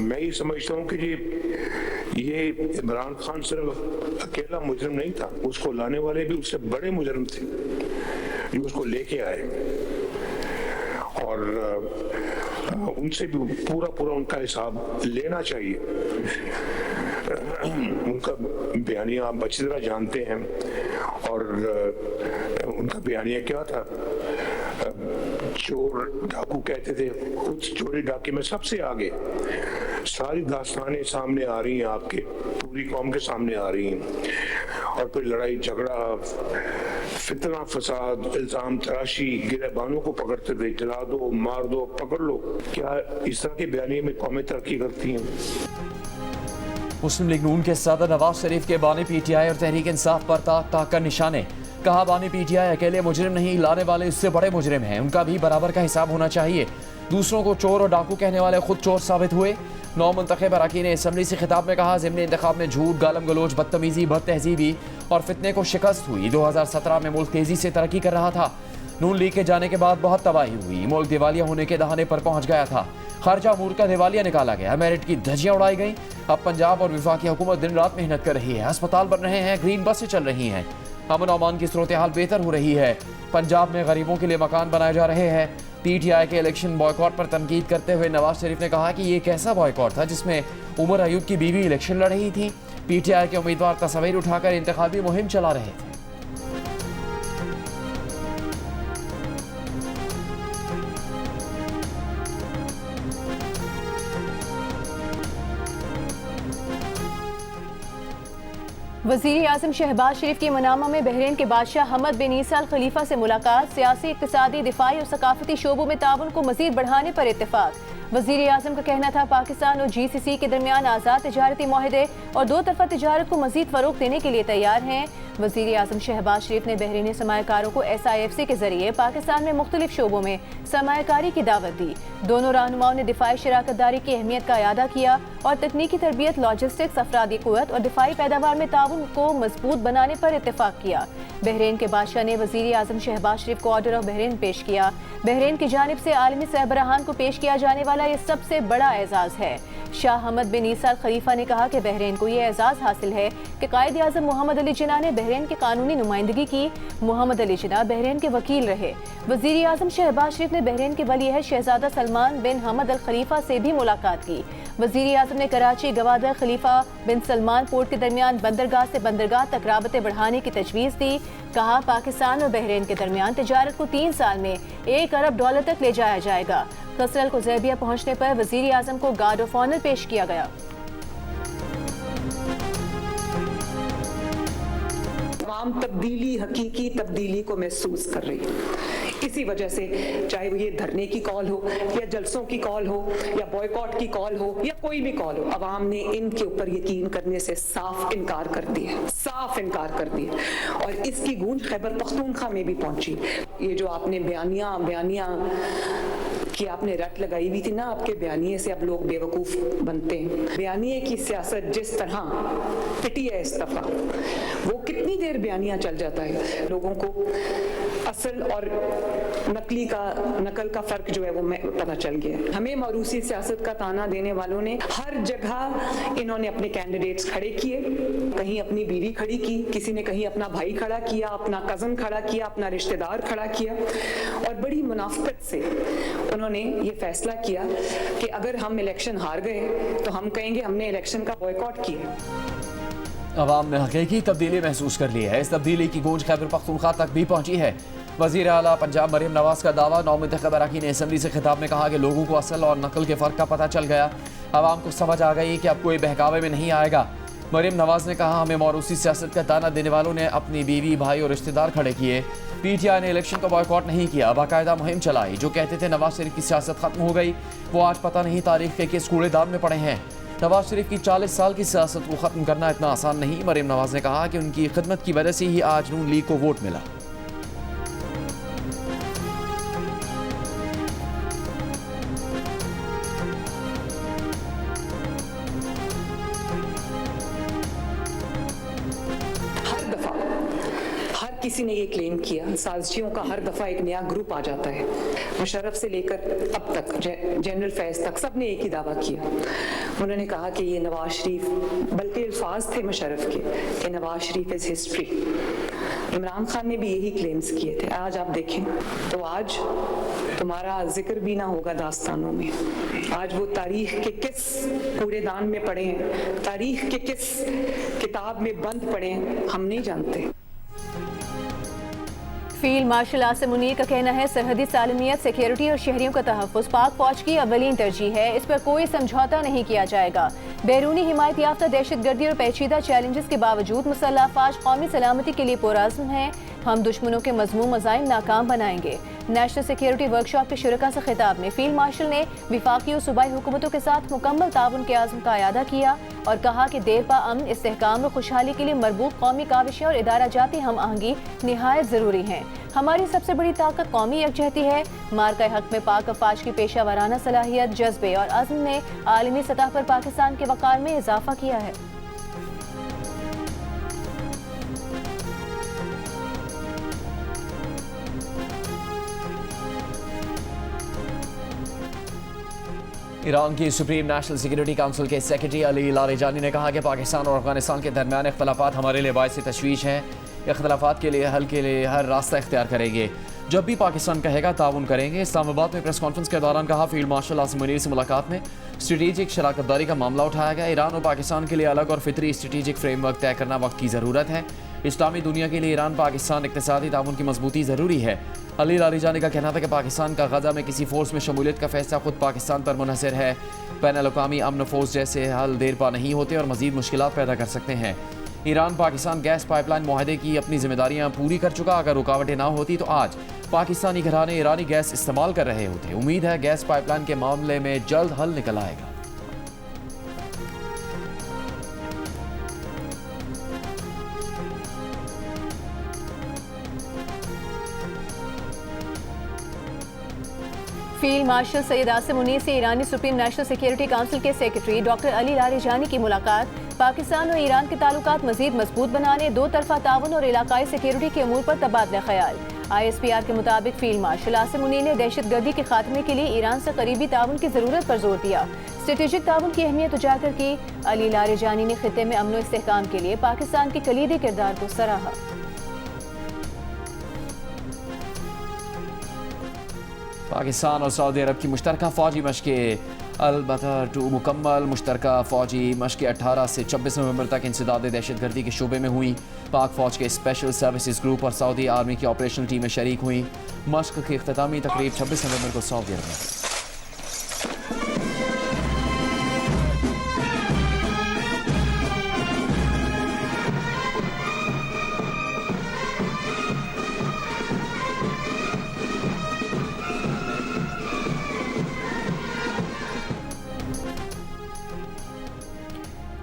मैं ये समझता हूँ कि ये इमरान खान सिर्फ अकेला मुजरिम नहीं था, उसको लाने वाले भी उससे बड़े मुजरिम थे जो उसको लेके आए, और उनसे भी पूरा उनका हिसाब लेना चाहिए। उनका बयानिया आप अच्छी तरह जानते हैं, और उनका बयानिया क्या था? चोर डाकू कहते थे, खुद चोरी डाके में सबसे आगे। सारी दास्तानें सामने आ रही हैं, आपके पूरी कौम के सामने आ रही हैं, और फिर लड़ाई झगड़ा, फितना फसाद, इल्जाम तराशी, गिरबानों को पकड़ते थे, जला दो, मार दो, पकड़ लो। क्या इस तरह के बयानिए में कौमें तरक्की करती हैं? मुस्लिम लीग नून के सदर नवाज शरीफ के बानी पीटीआई और तहरीक इंसाफ पर ताक कर निशाने। कहा, बानी पीटीआई अकेले मुजरिम नहीं, लाने वाले इससे बड़े मुजरिम हैं, उनका भी बराबर का हिसाब होना चाहिए। दूसरों को चोर और डाकू कहने वाले खुद चोर साबित हुए। 9 मुंतखब अरकान असम्बली से खिताब में कहा, ज़िमनी इंतखाब में झूठ, गालम गलोच, बदतमीजी, बदतहजीबी और फितने को शिकस्त हुई। 2017 में मुल्क तेजी से तरक्की कर रहा था। नून लीग के जाने के बाद बहुत तबाही हुई, मुल्क दिवालिया होने के दहाने पर पहुंच गया था। खारजा अमूर का दिवालिया निकाला गया, मेरिट की धज्जियां उड़ाई गई। अब पंजाब और वफाकी हुकूमत दिन रात मेहनत कर रही है, अस्पताल बन रहे हैं, ग्रीन बसें चल रही हैं, अमन अमान की सूरत हाल बेहतर हो रही है। पंजाब में गरीबों के लिए मकान बनाए जा रहे हैं। पीटीआई के इलेक्शन बॉयकॉट पर तनकीद करते हुए नवाज शरीफ ने कहा कि ये कैसा बॉयकॉट था जिसमें उमर अयूब की बीवी इलेक्शन लड़ रही थी। पीटीआई के उम्मीदवार तस्वीर उठाकर इंतखाबी मुहिम चला रहे थे। वज़ीर आज़म शहबाज शरीफ की मनामा में बहरीन के बादशाह हमद बिन ईसा अल खलीफा से मुलाकात। सियासी, इक़्तिसादी, दिफाई और सकाफती शोबों में ताउन को मज़ीद बढ़ाने पर इत्तेफाक। वज़ीर आज़म का कहना था, पाकिस्तान और GCC के दरमियान आज़ाद तिजारती माहदे और दो तरफ़ा तिजारत को मज़ीद फ़रोग़ देने के लिए तैयार हैं। वज़ीर आज़म शहबाज शरीफ ने बहरीनी सरमायाकारों को SIFC के ज़रिए पाकिस्तान में मुख्तलिफ शोबों में सरमायाकारी की दावत दी। दोनों रहनुमाओं ने दिफाई शराकतदारी की अहमियत का अयादा किया और तकनीकी तरबियत, लॉजिस्टिक्स, अफरादी क़ुव्वत और दिफाई पैदावार में ताउन को मजबूत बनाने पर इत्तेफाक किया। बहरीन के बादशाह ने वज़ीर आज़म शहबाज शरीफ को ऑर्डर ऑफ बहरीन पेश किया। बहरीन की जानिब से आलमी सरबराहान को पेश किया जाने वाला ये सबसे बड़ा एजाज़ है। शाह हमद बिन ईसा अल खलीफा ने कहा कि बहरीन को ये एजाज़ हासिल है कि कायद आज़म मोहम्मद अली जिन्ना ने बहरीन की कानूनी नुमाइंदगी की। मोहम्मद अली जिन्ना बहरीन के वकील रहे। वज़ीर आज़म शहबाज शरीफ ने बहरीन के वली शहजादा सलमान बिन हमद अल खलीफा से भी मुलाकात की। वज़ीर आज़म ने कराची गवादर खलीफा बिन सलमान पोर्ट के दरमियान बंदरगाह से बंदरगाह तक राबते बढ़ाने की तजवीज़ दी। कहा, पाकिस्तान और बहरीन के दरमियान तिजारत को 3 साल में $1 अरब तक ले जाया जाएगा। कसर अल कुज़ैबिया पहुंचने पर वज़ीर आज़म को गार्ड ऑफ ऑनर पेश किया गया। तमाम तब्दीली, हकीकी तब्दीली को महसूस कर रही है। इसी वजह से चाहे वो ये धरने की कॉल हो या जलसों की कॉल हो या बॉयकॉट की कॉल हो या कोई भी कॉल हो, अवाम ने इनके ऊपर यकीन करने से साफ इनकार कर दिया, साफ इनकार कर दिया। और इसकी गूंज खैबर पख्तूनख्वा में भी पहुंची। ये जो आपने बयानिया कि आपने रट लगाई हुई थी ना, आपके बयानिए से अब लोग बेवकूफ़ बनते हैं। बयानिए की सियासत जिस तरह पिटी है इस दफ़ा, वो कितनी देर बयानिया चल जाता है, लोगों को असल और नकल का फ़र्क जो है वो पता चल गया। हमें मौरूसी सियासत का ताना देने वालों ने हर जगह इन्होंने अपने कैंडिडेट्स खड़े किए, कहीं अपनी बीवी खड़ी की, किसी ने कहीं अपना भाई खड़ा किया, अपना कज़न खड़ा किया, अपना रिश्तेदार खड़ा किया, और बड़ी मुनाफिकत से उन्होंने ये फैसला किया कि अगर हम इलेक्शन हार गए तो हम कहेंगे हमने इलेक्शन का बॉयकॉट किया। अवाम ने हकीकी तब्दीली महसूस कर ली है। इस तब्दीली की गूंज खैबर पख्तूनख्वा तक भी पहुंची है। वज़ीर आला पंजाब मरीम नवाज का दावा। 9 मुंतखब अरकान असम्बली से खिताब में कहा कि लोगों को असल और नकल के फ़र्क का पता चल गया। अवाम को समझ आ गई कि अब कोई बहकावे में नहीं आएगा। मरीम नवाज ने कहा, हमें मौरूसी सियासत का ताना देने वालों ने अपनी बीवी, भाई और रिश्तेदार खड़े किए। पीटीआई ने इलेक्शन का बॉयकॉट नहीं किया, बाकायदा मुहिम चलाई। जो कहते थे नवाज शरीफ की सियासत खत्म हो गई, वो आज पता नहीं तारीख के किस कूड़ेदान में पड़े हैं। नवाज शरीफ की 40 साल की सियासत को ख़त्म करना इतना आसान नहीं। मरीम नवाज ने कहा कि उनकी खिदमत की वजह से ही आज नून लीग को वोट मिला। किसी किसी ने ये क्लेम किया, साजिशियों का हर दफा एक नया ग्रुप आ जाता है। मुशर्रफ से लेकर अब तक जनरल फैज तक सबने एक ही दावा किया। उन्होंने कहा कि ये नवाज शरीफ, बल्कि अल्फाज थे मुशर्रफ के कि नवाज शरीफ इज हिस्ट्री। इमरान खान ने भी यही क्लेम्स किए थे। आज आप देखें तो आज तुम्हारा जिक्र भी ना होगा दास्तानों में। आज वो तारीख के किस कूड़ेदान में पड़े हैं, तारीख के किस किताब में बंद पड़े हैं, हम नहीं जानते। फील्ड मार्शल आसिम मुनीर का कहना है सरहदी सालमियत, सिक्योरिटी और शहरियों का तहफ़्फ़ुज़ पाक फौज की अवलीन तरजीह है, इस पर कोई समझौता नहीं किया जाएगा। बैरूनी हिमायत याफ्ता दहशतगर्दी और पेचीदा चैलेंजेस के बावजूद मुसल्लह अफ़वाज कौमी सलामती के लिए पुरअज़्म हैं। हम दुश्मनों के मज़मूम मज़ाइम नाकाम बनाएंगे। नेशनल सिक्योरिटी वर्कशॉप के शुरका से खिताब में फील्ड मार्शल ने वफाकी और सूबाई हुकूमतों के साथ मुकम्मल ताउन के आज़म का अयादा किया और कहा कि देरपा अमन, इस्तेहकाम और खुशहाली के लिए मरबूत कौमी काविशें और इदारा जाती हम आहंगी निहायत ज़रूरी हैं। हमारी सबसे बड़ी ताकत कौमी यकजहती है। मार्का हक में पाक अफवाज की पेशा वाराना सलाहियत, जज्बे और अज़्म ने आलमी सतह पर पाकिस्तान के वक़ार में इजाफा किया है। ईरान की सुप्रीम नेशनल सिक्योरिटी काउंसिल के सेक्रेटरी अली लारेजानी ने कहा कि पाकिस्तान और अफगानिस्तान के दरमियान इख्तलाफात हमारे लिए बाइस तशवीश हैं। इख्तलाफात के लिए हल के लिए हर रास्ता इख्तियार करेंगे। जब भी पाकिस्तान कहेगा ताउन करेंगे। इस्लामाबाद में प्रेस कॉन्फ्रेंस के दौरान कहा फील्ड मार्शल आसिम मुनीर से मुलाकात में स्ट्रेटेजिक शराकतदारी का मामला उठाया गया। ईरान और पाकिस्तान के लिए अलग और फितरी स्ट्रेटेजिक फ्रेमवर्क तय करना वक्त की ज़रूरत है। इस्लामी दुनिया के लिए ईरान पाकिस्तान इक़्तिसादी ताउन की मजबूती ज़रूरी है। अली लारीजानी का कहना था कि पाकिस्तान का गजा में किसी फोर्स में शमूलियत का फैसला खुद पाकिस्तान पर मुनहसर है। बैनुल अक़वामी अमन फोर्स जैसे हल देर पा नहीं होते और मज़ीद मुश्किलात पैदा कर सकते हैं। ईरान पाकिस्तान गैस पाइपलाइन मुआहदे की अपनी जिम्मेदारियां पूरी कर चुका। अगर रुकावटें ना होती तो आज पाकिस्तानी घराने ईरानी गैस इस्तेमाल कर रहे होते। उम्मीद है गैस पाइपलाइन के मामले में जल्द हल निकल आएगा। फील्ड मार्शल सैयद आसिम मुनीर से ईरानी सुप्रीम नेशनल सिक्योरिटी काउंसिल के सेक्रेटरी डॉक्टर अली लारीजानी की मुलाकात पाकिस्तान और ईरान के ताल्लुकात मजीद मजबूत बनाने, दो तरफा ताउन और इलाकाई सिक्योरिटी के अमूर पर तबादला ख्याल। ISPR के मुताबिक फील्ड मार्शल आसिम मुनीर ने दहशतगर्दी के खात्मे के लिए ईरान से करीबी ताउन की जरूरत पर जोर दिया। स्ट्रेटेजिक ताउन की अहमियत उजागर की। अली लारीजानी ने खित्ते में अमन और इस्तेहकाम के लिए पाकिस्तान के कलीदी किरदार को सराहा। पाकिस्तान और सऊदी अरब की मुश्तरका फ़ौजी मशक़ें अल-बतर 2 मुकम्मल। मुश्तरका फ़ौजी मशक़ें 18 से 26 नवंबर तक इंसदाद दहशतगर्दी के शोबे में हुई। पाक फ़ौज के स्पेशल सर्विसेज ग्रुप और सऊदी आर्मी की ऑपरेशनल टीमें शरीक हुई। मशक़ की इख्तितामी तकरीब 26 नवंबर को सऊदी अरब में।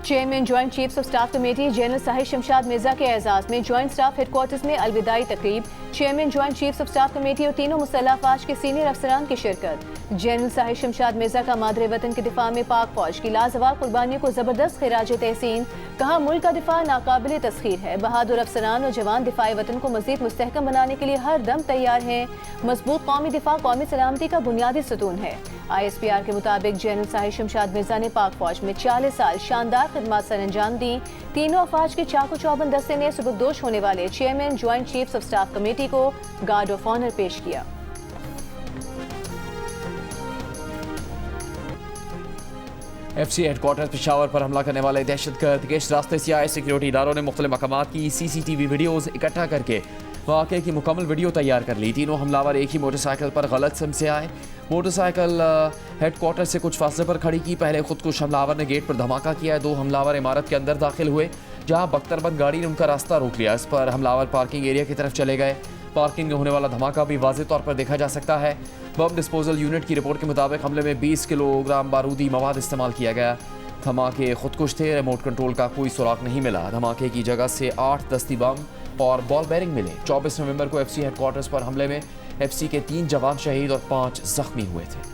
Chairman joint chiefs of staff committee general Sahir Shamshad Mirza के एजाज में ज्वाइंट स्टाफ हेडक्वार्टर्स में अलविदाई तकरीब। Chairman joint chiefs of staff committee और तीनों मुसल्लह अफवाज के सीनियर अफसरान की शिरकत। जनरल साहिर शमशाद मिर्जा का मादरे वतन के दिफा में पाक फौज की लाजवाब कुर्बानियों को जबरदस्त खिराज तहसीन। कहा मुल्क का दिफा नाकाबिल तस्खीर है। बहादुर अफसरान और जवान दिफाई वतन को मजीद मुस्तहकम बनाने के लिए हर दम तैयार हैं। मजबूत कौमी दिफा कौमी सलामती का बुनियादी सतून है। ISPR के मुताबिक जनरल साहिर शमशाद मिर्जा ने पाक फौज में 40 साल शानदार खिदमत सर अंजाम दी। तीनों अफवाज के चाको चौबंद दस्ते ने सुबुकदोश होने वाले chairman joint chiefs of staff committee को गार्ड ऑफ ऑनर पेश किया। FC हेडक्वार्टर पेशावर पर हमला करने वाले दहशतगर्द किस रास्ते से आए। सिक्योरिटी इदारों ने मुख्तलिफ मकामात की CCTV वीडियोज़ इकट्ठा करके वाक़े की मुकम्मल वीडियो तैयार कर ली। तीनों हमलावर एक ही मोटरसाइकिल पर गलत सिम से आए। मोटरसाइकिल हेडक्वार्टर से कुछ फासले पर खड़ी की। पहले खुदकुश हमलावर ने गेट पर धमाका किया। 2 हमलावर इमारत के अंदर दाखिल हुए जहां बख्तरबंद गाड़ी ने उनका रास्ता रोक लिया। इस पर हमलावर पार्किंग एरिया की तरफ चले गए। पार्किंग में होने वाला धमाका भी वाज़ेह तौर पर देखा जा सकता है। बम डिस्पोजल यूनिट की रिपोर्ट के मुताबिक हमले में 20 किलोग्राम बारूदी मवाद इस्तेमाल किया गया। धमाके खुदकुश थे। रिमोट कंट्रोल का कोई सुराग नहीं मिला। धमाके की जगह से 8 दस्ती बम और बॉल बेरिंग मिले। 24 नवंबर को FC हेडक्वार्टर्स पर हमले में FC के 3 जवान शहीद और 5 जख्मी हुए थे।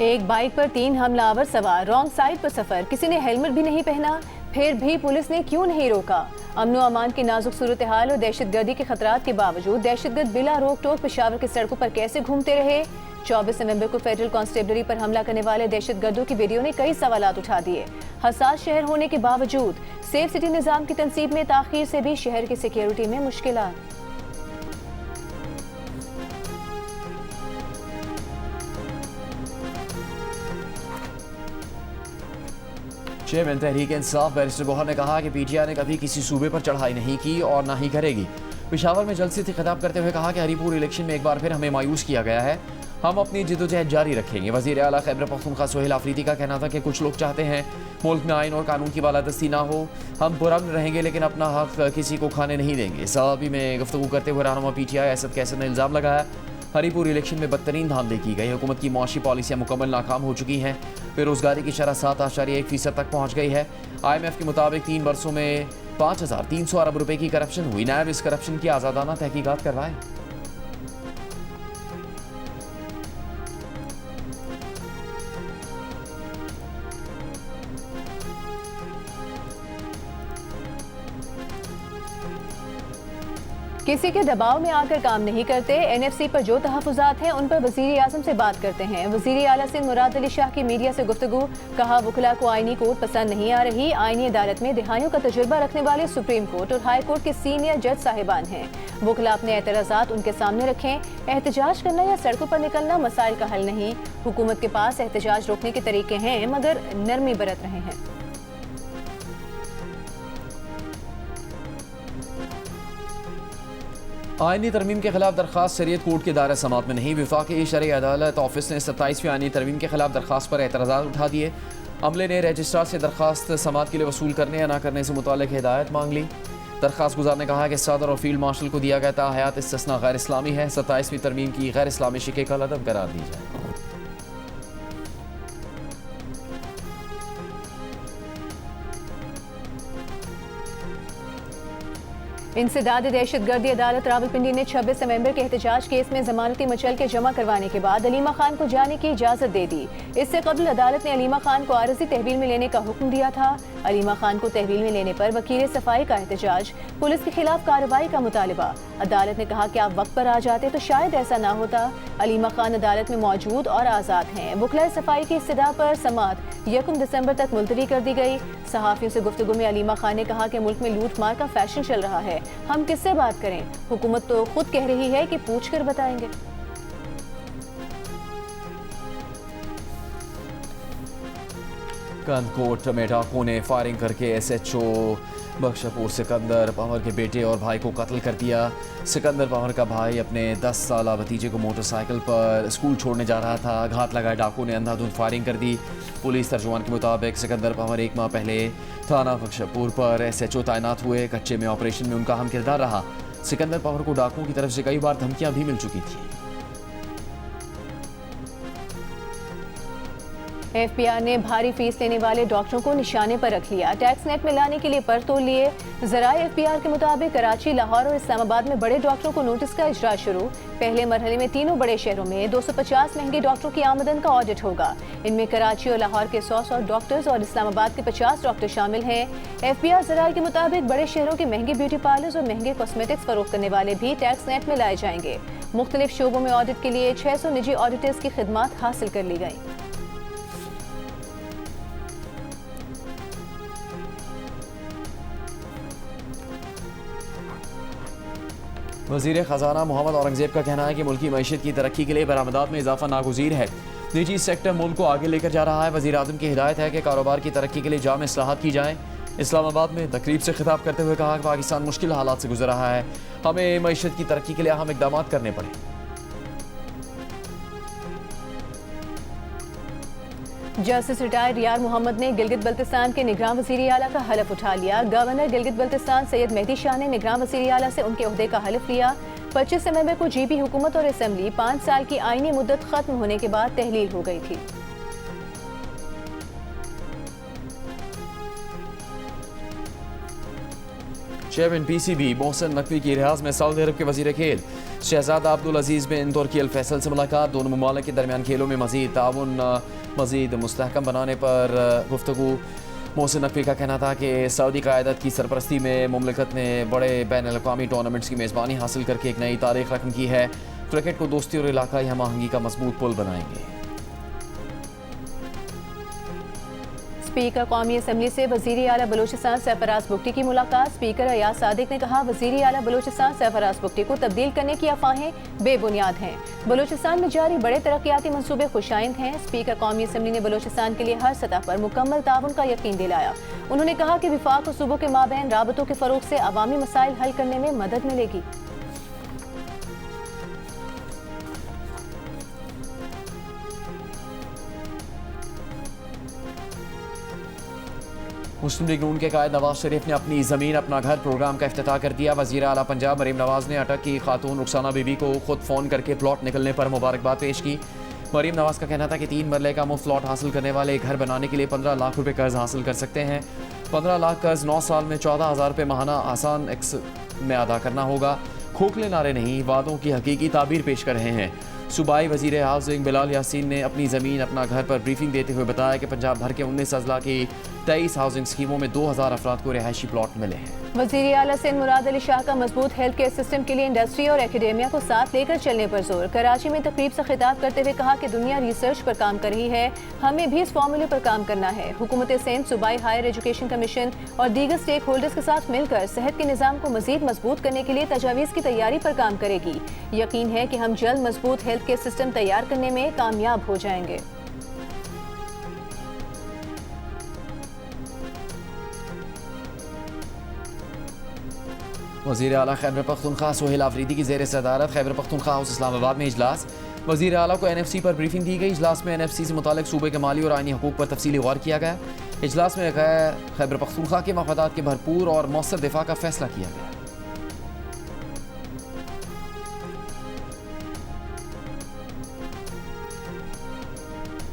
एक बाइक पर 3 हमलावर सवार, रॉन्ग साइड पर सफर, किसी ने हेलमेट भी नहीं पहना, फिर भी पुलिस ने क्यों नहीं रोका? अमनो अमान की नाजुक सूरत हाल और दहशतगर्दी के खतरात के बावजूद दहशतगर्द बिला रोक टोक पेशावर की सड़कों पर कैसे घूमते रहे? 24 नवंबर को फेडरल कांस्टेबलरी पर हमला करने वाले दहशतगर्दों की वीडियो ने कई सवालात उठा दिए। हसास शहर होने के बावजूद सेफ सिटी निजाम की तनसीब में ताखीर से भी शहर की सिक्योरिटी में मुश्किलात। चेयरमैन तहरीक इंसाफ बैरिस्टर गौहर ने कहा कि पीटीआई ने कभी किसी सूबे पर चढ़ाई नहीं की और ना ही करेगी। पेशावर में जलसे से खिताब करते हुए कहा कि हरीपुर इलेक्शन में एक बार फिर हमें मायूस किया गया है, हम अपनी जिद्दोजहद जारी रखेंगे। वज़ीर आला खैबर पख्तूनख्वा सोहेल आफरीदी का कहना था कि कुछ लोग चाहते हैं मुल्क में आइन और कानून की बालादस्ती ना हो, हम पुरअमन रहेंगे लेकिन अपना हक किसी को खाने नहीं देंगे। सहाबी में गुफ्तगू करते हुए रहनुमा पीटीआई असद कैसर ने इल्ज़ाम लगाया हरीपुर इलेक्शन में बदतरीन धांधली की गई, हुकूमत की मुआशी पॉलिसियाँ मुकम्मल नाकाम हो चुकी हैं, बेरोजगारी की शरह 7.1% तक पहुँच गई है। IMF के मुताबिक 3 वर्षों में 5300 अरब रुपए की करप्शन हुई। नैब इस करप्शन की आज़ादाना तहकीकात करवाए। किसी के दबाव में आकर काम नहीं करते, NFC पर जो तहफ़्फ़ुज़ात हैं उन पर वज़ीर आज़म से बात करते हैं। वज़ीर आला सिंध मुराद अली शाह की मीडिया से गुफ्तगू, कहा वकला को आईनी कोर्ट पसंद नहीं आ रही, आईनी अदालत में दिहाइयों का तजुर्बा रखने वाले सुप्रीम कोर्ट और हाई कोर्ट के सीनियर जज साहिबान हैं। वकला अपने एतराज़ात उनके सामने रखें, एहतजाज करना या सड़कों पर निकलना मसाइल का हल नहीं। हुकूमत के पास एहतजाज रोकने के तरीके हैं मगर नरमी बरत रहे हैं। आईनी तरमीम के खिलाफ दरख्वास्त शरीयत कोर्ट के दायरा समात में नहीं। वफाकी शरई अदालत ऑफिस ने 27वीं आईनी तरमीम के खिलाफ दरख्वास्त पर एतराज़ात उठा दिए। अमले ने रजिस्ट्रार से दरख्वास्त समात के लिए वसूल करने या ना करने से मुतालिक हिदायत मांग ली। दरख्वास्त गुजार ने कहा कि सदर और फील्ड मार्शल को दिया गया ताहयात इस्तिस्ना गैर इस्लामी है, 27वीं तरमीम की गैर इस्लामी शिक़े का लदब करार दी जाए। इंसदाद दहशतगर्दी अदालत रावलपिंडी ने 26 नवंबर के एहतजाज केस में जमानती मचल के जमा करवाने के बाद अलीमा खान को जाने की इजाजत दे दी। इससे कबल अदालत ने अलीमा खान को आरजी तहवील में लेने का हुक्म दिया था। अलीमा खान को तहवील में लेने पर वकील सफाई का एहतजाज, पुलिस के खिलाफ कार्रवाई का मुतालबा। अदालत ने कहा कि आप वक्त पर आ जाते तो शायद ऐसा ना होता। अलीमा खान अदालत में मौजूद और आज़ाद हैं। वकला सफाई की इस्तदा पर समात 1 दिसंबर तक मुलतवी कर दी गई। सहाफ़ियों से गुफ्तगू में अलीमा खान ने कहा कि मुल्क में लूट मार का फैशन चल रहा है, हम किससे बात करें? हुकूमत तो खुद कह रही है कि पूछ कर बताएंगे। कंदकोट में डाकुओं ने फायरिंग करके SHO बख्शापुर सिकंदर पंवर के बेटे और भाई को कत्ल कर दिया। सिकंदर पंवर का भाई अपने 10 साला भतीजे को मोटरसाइकिल पर स्कूल छोड़ने जा रहा था। घात लगाए डाकुओं ने अंधाधुंध फायरिंग कर दी। पुलिस तर्जुमान के मुताबिक सिकंदर पंवर 1 माह पहले थाना बख्शापुर पर SHO तैनात हुए। कच्चे में ऑपरेशन में उनका हम किरदार रहा। सिकंदर पंवर को डाकुओं की तरफ से कई बार धमकियां भी मिल चुकी थी। FBI ने भारी फीस लेने वाले डॉक्टरों को निशाने पर रख लिया। टैक्स नेट में लाने के लिए पर तोड़ लिए। ज़राए FBI के मुताबिक कराची, लाहौर और इस्लामाबाद में बड़े डॉक्टरों को नोटिस का इजरा शुरू। पहले मरहले में तीनों बड़े शहरों में 250 महंगे डॉक्टरों की आमदन का ऑडिट होगा। इनमें कराची और लाहौर के 100 डॉक्टर्स और इस्लामाबाद के 50 डॉक्टर शामिल हैं। FBI ज़राए के मुताबिक बड़े शहरों के महंगे ब्यूटी पार्लर्स और महंगे कॉस्मेटिक्स फरोख्त करने वाले भी टैक्स नेट में लाए जाएंगे। मुख्तलिफ शोबों में ऑडिट के लिए 600 निजी ऑडिटर्स की खिदमात हासिल कर ली गई। वज़ीर ख़जाना मोहम्मद औरंगज़ेब का कहना है कि मुल्की मईशत की तरक्की के लिए बरामदात में इजाफा नागुज़ीर है। निजी सेक्टर मुल्क को आगे लेकर जा रहा है। वज़ीर आज़म की हिदायत है कि कारोबार की तरक्की के लिए जाम इस्लाहात की जाएँ। इस्लामाबाद में तकरीब से खिताब करते हुए कहा कि पाकिस्तान मुश्किल हालात से गुजर रहा है, हमें मईशत की तरक्की के लिए अहम इक़दाम करने पड़े। जस्टिस रिटायर्ड यार मोहम्मद ने गिलगित बल्तिस्तान के निगरान वज़ीर आला का हलफ उठा लिया। गवर्नर गिलगित बल्तिस्तान सैयद मेहदी शाह ने निगरान वज़ीर आला से उनके ओहदे का हलफ लिया। 25 नवंबर को GB हुकूमत और असेंबली 5 साल की आईनी मुद्दत खत्म होने के बाद तहलील हो गई थी। चेयरमैन PCB मोहसिन नकवी की रियाज में सऊदी अरब के वज़ीर खेल शहजादा अब्दुल अजीज़ बिन तुर्की अल फैसल से मुलाकात। दोनों ममालिक के दरमियान खेलों में मज़ीद ताउन मज़ीद मुस्तहकम बनाने पर गुफ्तगू। मोहसिन नकवी का कहना था कि सऊदी क़यादत की सरपरस्ती में मुमलिकत ने बड़े बैन-अल-अक़वामी टूर्नामेंट्स की मेज़बानी हासिल करके एक नई तारीख रकम की है। क्रिकेट को दोस्ती और इलाकाई हम आहंगी का मजबूत पुल बनाएंगे। स्पीकर कौमी असम्बली से वज़ीर आला बलूचिस्तान सरफराज बुगटी की मुलाकात। स्पीकर अयाज सादिक ने कहा, वज़ीर आला बलूचिस्तान सरफराज बुगटी को तब्दील करने की अफवाहें बेबुनियाद हैं। बलूचिस्तान में जारी बड़े तरक्याती मंसूबे खुशाइंद हैं। स्पीकर कौमी असम्बली ने बलूचिस्तान के लिए हर सतह पर मुकम्मल ताउन का यकीन दिलाया। उन्होंने कहा कि विफाक और सूबों के माबैन राबतों के फ़रोग़ से अवामी मसाइल हल करने में मदद मिलेगी। मुस्लिम लीग नून के कायद नवाज शरीफ ने अपनी ज़मीन अपना घर प्रोग्राम का इफ्तिताह कर दिया। वज़ीर आला पंजाब मरीम नवाज ने अटक की खातून रुखसाना बीबी को खुद फ़ोन करके प्लॉट निकलने पर मुबारकबाद पेश की। मरीम नवाज का कहना था कि 3 मरले का मुफ्त प्लॉट हासिल करने वाले घर बनाने के लिए 15 लाख रुपए कर्ज हासिल कर सकते हैं। 15 लाख कर्ज 9 साल में 14,000 रुपये माहाना आसान एक्स में अदा करना होगा। खोखले नारे नहीं, वादों की हकीकी ताबीर पेश कर रहे हैं। सूबाई वज़ीर हाउसिंग बिलाल यासीन ने अपनी ज़मीन अपना घर पर ब्रीफिंग देते हुए बताया कि पंजाब भर के 19 अजला की 23 हाउसिंग स्कीमों में 2000 अफराद को रिहायशी प्लॉट मिले हैं। वज़ीर आला सिंध मुराद अली शाह का मजबूत हेल्थ केयर सिस्टम के लिए इंडस्ट्री और एकेडेमिया को साथ लेकर चलने पर जोर। कराची में तकरीब से खिताब करते हुए कहा कि दुनिया रिसर्च पर काम कर रही है, हमें भी इस फार्मूले पर काम करना है। हुकूमत सिंध सूबाई हायर एजुकेशन कमीशन और दीगर स्टेक होल्डर्स के साथ मिलकर सेहत के निज़ाम को मजीद मजबूत करने के लिए तजावीज़ की तैयारी पर काम करेगी। यकीन है कि हम जल्द मजबूत हेल्थ केयर सिस्टम तैयार करने में कामयाब हो जाएंगे। वज़ीर आला खैबर पख्तूनख्वा सोहेल आफरीदी की ज़ेर सदारत खैबर पख्तूनख्वा हाउस इस्लामाबाद में इजलास। वज़ीर आला को NFC पर ब्रीफिंग दी गई। इजलास में NFC से मुतालिक सूबे के माली और आइनी हकूक़ पर तफसीली गौर किया गया। इजलास में खैबर पख्तूनख्वा के मफादात के भरपूर और मौसर दिफा का फैसला किया गया।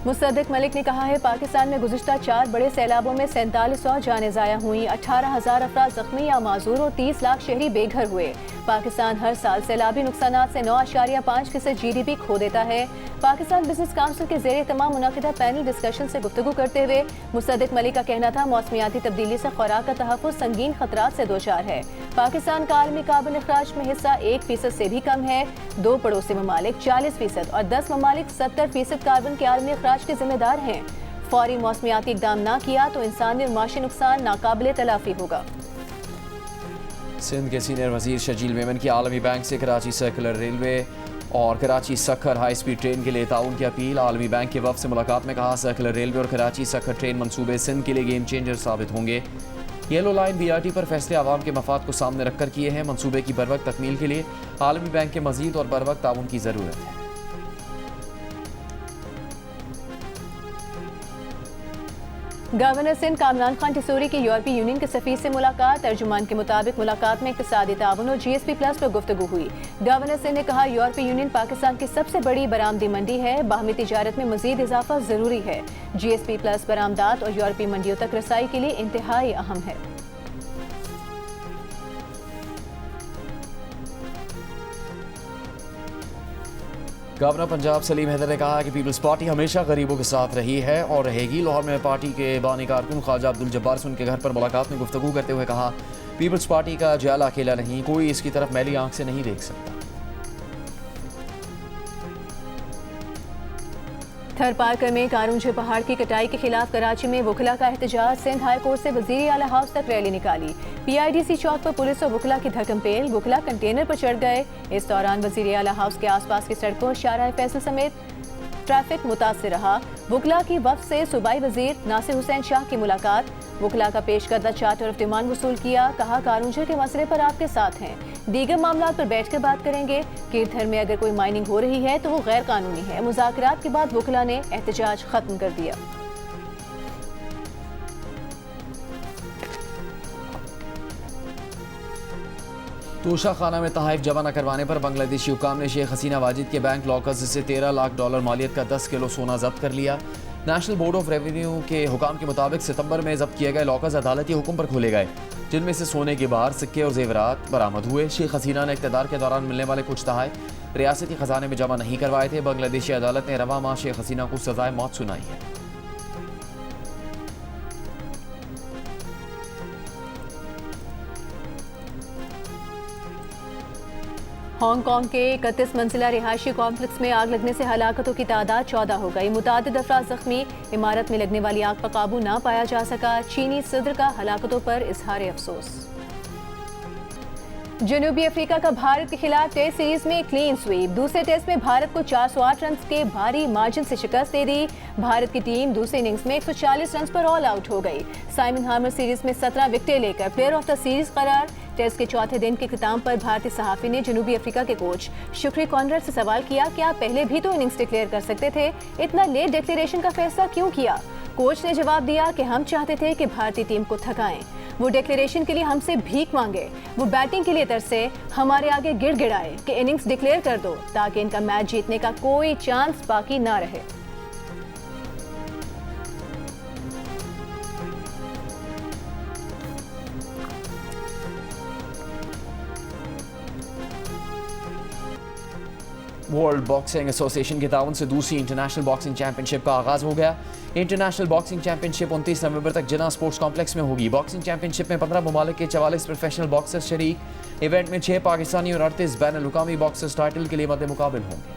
मुसद्दिक मलिक ने कहा है, पाकिस्तान में गुज़िश्ता 4 बड़े सैलाबों में 4700 जानें ज़ाया हुई, 18,000 अफराद ज़ख्मी या माजूर और 30 लाख शहरी बेघर हुए। पाकिस्तान हर साल सैलाबी नुकसानात से 9.5% GDP खो देता है। पाकिस्तान बिजनेस काउंसिल के ज़ेरे तमाम मुनाकिदा पैनल डिस्कशन से गुफ्तगू करते हुए मुसद्दिक मलिक का कहना था, मौसमियाती तब्दीली से खुराक का तहफ़्फ़ुज़ संगीन खतरात से दो चार है। पाकिस्तान का आलमी कार्बन अखराज में हिस्सा 1% से भी कम है। 2 पड़ोसी ममालिक 40% और 10 ममालिक 70% कार्बन के आलमी अखराज के जिम्मेदार हैं। फौरी मौसमियाती इक़दाम ना किया तो इंसानी और माशी नुकसान नाकाबिले तलाफी होगा। सिंध के सीनियर वज़ीर शजील मेमन की आलमी बैंक से कराची सर्कुलर रेलवे और Karachi Sukkur high speed train के लिए ताउन की अपील। आलमी बैंक के वफ़द से मुलाकात में कहा, सर्कुलर रेलवे और कराची सखर ट्रेन मंसूबे सिंध के लिए गेम चेंजर साबित होंगे। येलो लाइन BRT पर फैसले आवाम के मफाद को सामने रखकर किए हैं। मंसूबे की बरवक्त तकमील के लिए आलमी बैंक के मज़ीद और बरवक्त ताउन की ज़रूरत है। गवर्नर सिंध कामरान खान टिसूरी की यूरोपीय यूनियन के सफीर से मुलाकात। तर्जुमान के मुताबिक मुलाकात में इक़्तिसादी ताउन और GSP+ पर गुफ्तगू हुई। गवर्नर सिंध ने कहा, यूरोपीय यूनियन पाकिस्तान की सबसे बड़ी बरामदी मंडी है, बाहमी तिजारत में मजीद इजाफा जरूरी है। GSP+ बरामदात और यूरोपीय मंडियों तक रसाई के लिए इंतहाई अहम है। गवर्नर पंजाब सलीम हैदर ने कहा कि पीपल्स पार्टी हमेशा गरीबों के साथ रही है और रहेगी। लाहौर में पार्टी के बानी कारकुन ख्वाजा अब्दुल जब्बार से उनके घर पर मुलाकात में गुफ्तगू करते हुए कहा, पीपल्स पार्टी का जाला अकेला नहीं, कोई इसकी तरफ मैली आंख से नहीं देख सकता। थरपारकर में कारूंझे पहाड़ की कटाई के खिलाफ कराची में वकला का एहतजाज। सिंध हाई कोर्ट से वज़ीर आला हाउस तक रैली निकाली। PIDC चौक पर पुलिस और वकला की धक्कम-पेल, वकला कंटेनर पर चढ़ गए। इस दौरान वज़ीर आला हाउस के आसपास की सड़कों और शाहराह फैसल समेत ट्रैफिक मुतासिर रहा। वकला की वफ़द से सूबाई वज़ीर नासिर हुसैन शाह की मुलाकात। वकला का पेश करदा चार्टर ऑफ डिमांड वसूल किया। कहा, कारूंझे के मसले पर आपके साथ हैं, दीगर मामला पर बैठ कर बात करेंगे। कीरथर में अगर कोई माइनिंग हो रही है तो वो गैर कानूनी है। मुज़ाकरात के बाद वकला ने एहतजाज खत्म कर दिया। तोशा खाना में तहाइफ जमा न करवाने पर बांग्लादेशी हुकाम ने शेख हसीना वाजिद के बैंक लॉकर्स से $13 लाख मालियत का 10 किलो सोना जब्त कर लिया। नेशनल बोर्ड ऑफ रेवेन्यू के हुकाम के मुताबिक सितंबर में जब्त किए गए लॉकर्स अदालती हुक्म पर खोले गए, जिनमें से सोने के बार, सिक्के और जेवरात बरामद हुए। शेख हसीना ने इक़्तिदार के दौरान मिलने वाले कुछ तोहफ़े रियासती खजाने में जमा नहीं करवाए थे। बांग्लादेशी अदालत ने रवा माह शेख हसीना को सजाए मौत सुनाई है। हांगकांग के 31 मंजिला रिहायशी कॉम्प्लेक्स में आग लगने से हलाकतों की तादाद 14 हो गई। मुतादिद अफराद जख्मी। इमारत में लगने वाली आग पर काबू ना पाया जा सका। चीनी सदर का हलाकतों पर इजहार अफसोस। जनूबी अफ्रीका का भारत के खिलाफ टेस्ट सीरीज में क्लीन स्वीप। दूसरे टेस्ट में भारत को 408 रन के भारी मार्जिन से शिकस्त दे दी। भारत की टीम दूसरे इनिंग्स में 140 रन पर ऑल आउट हो गई। साइमन हार्मर सीरीज में 17 विकेटें लेकर प्लेयर ऑफ द सीरीज करार। टेस्ट के चौथे दिन के इख्तिताम पर भारतीय सहाफी ने जनूबी अफ्रीका के कोच शुक्री कॉनरेड से सवाल किया कि आप पहले भी तो इनिंग्स डिक्लेयर कर सकते थे, इतना लेट डिक्लेरेशन का फैसला क्यों किया? कोच ने जवाब दिया कि हम चाहते थे कि भारतीय टीम को थकाएं। वो डिक्लेरेशन के लिए हमसे भीख मांगे, वो बैटिंग के लिए तरसे, हमारे आगे गिड़गिड़ाए कि इनिंग्स डिक्लेयर कर दो ताकि इनका मैच जीतने का कोई चांस बाकी ना रहे। वर्ल्ड बॉक्सिंग एसोसिएशन के ताउन से दूसरी इंटरनेशनल बॉक्सिंग चैंपियनशिप का आगाज हो गया। इंटरनेशनल बॉक्सिंग चैंपियनशिप 29 नवंबर तक जिन्ना स्पोर्ट्स कॉम्प्लेक्स में होगी। बॉक्सिंग चैंपियनशिप में 15 ममालिक के 44 प्रोफेशनल बॉक्सर्स शरीक। इवेंट में 6 पाकिस्तानी और 38 बैन अल-अक़वामी बॉक्सर्स टाइटल के लिए मद्दे मुकाबिल होंगे।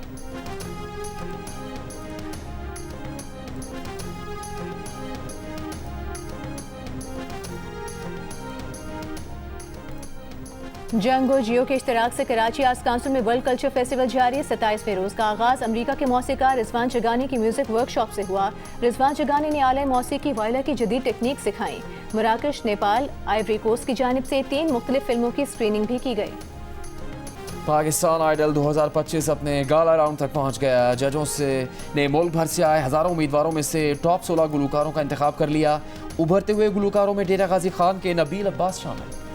जंग और जियो के इश्तराक से कराची आर्ट्स काउंसिल में वर्ल्ड कल्चर फेस्टिवल जारी। 27वें रोज का आगाज अमरीका के मौसीकार रिजवान जगानी की म्यूजिक वर्कशॉप से हुआ। रिजवान जगानी ने आला मौसीकी वायला की जदीद टेक्निक सिखाई। मराकश, नेपाल, आइवरी कोस्ट की जानिब से 3 मुख्तलिफ फिल्मों की स्क्रीनिंग भी की गई। पाकिस्तान आइडल 2025 अपने गाला राउंड तक पहुंच गया। जजों ने मुल्क भर से आए हजारों उम्मीदवारों में से टॉप 16 गुलकारों का इंतखाब कर लिया। उभरते हुए गुलकारों में डेरा गाजी खान के नबील अब्बास शामिल।